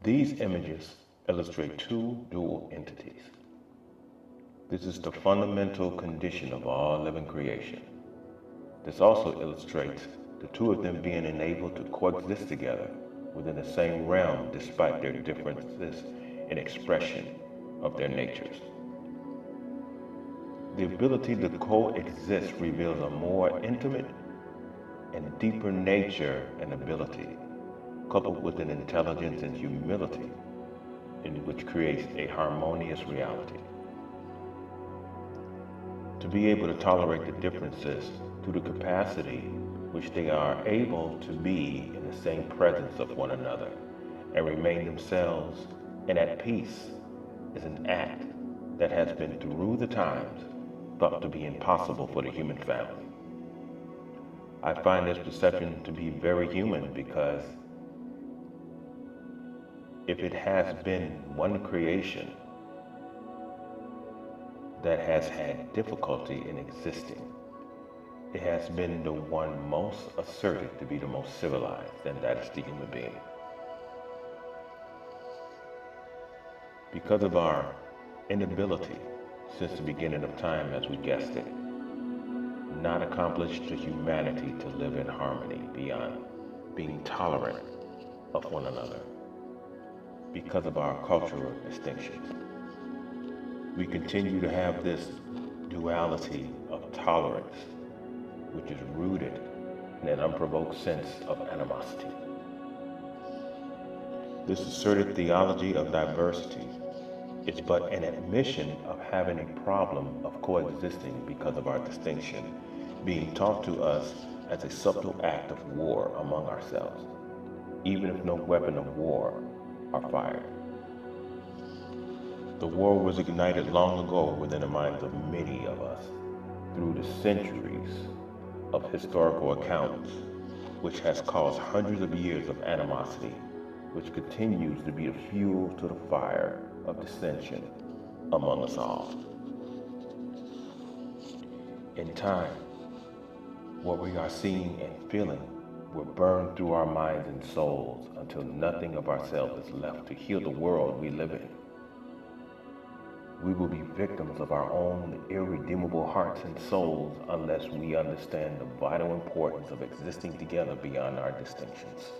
These images illustrate two dual entities. This is the fundamental condition of all living creation. This also illustrates the two of them being enabled to coexist together within the same realm despite their differences in expression of their natures. The ability to coexist reveals a more intimate and deeper nature and ability, coupled with an intelligence and humility, in which creates a harmonious reality. To be able to tolerate the differences through the capacity which they are able to be in the same presence of one another and remain themselves and at peace is an act that has been through the times thought to be impossible for the human family. I find this perception to be very human because if it has been one creation that has had difficulty in existing, it has been the one most asserted to be the most civilized, and that is the human being. Because of our inability since the beginning of time, as we guessed it, not accomplished to humanity to live in harmony beyond being tolerant of one another. Because of our cultural distinctions, we continue to have this duality of tolerance, which is rooted in an unprovoked sense of animosity. This asserted theology of diversity is but an admission of having a problem of coexisting because of our distinction, being taught to us as a subtle act of war among ourselves, even if no weapon of war are fired. The war was ignited long ago within the minds of many of us through the centuries of historical accounts, which has caused hundreds of years of animosity, which continues to be the fuel to the fire of dissension among us all. In time, what we are seeing and feeling will burn through our minds and souls until nothing of ourselves is left to heal the world we live in. We will be victims of our own irredeemable hearts and souls unless we understand the vital importance of existing together beyond our distinctions.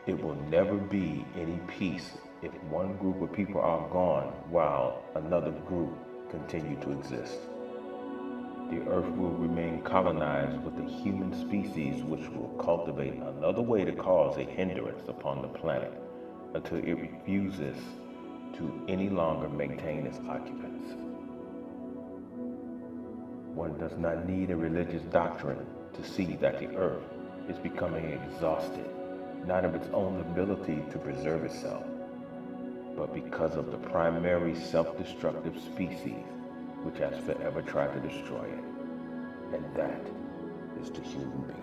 It will never be any peace if one group of people are gone while another group continue to exist. The earth will remain colonized with the human species, which will cultivate another way to cause a hindrance upon the planet until it refuses to any longer maintain its occupants. One does not need a religious doctrine to see that the earth is becoming exhausted, not of its own ability to preserve itself, but because of the primary self-destructive species which has forever tried to destroy it, and that is the human being.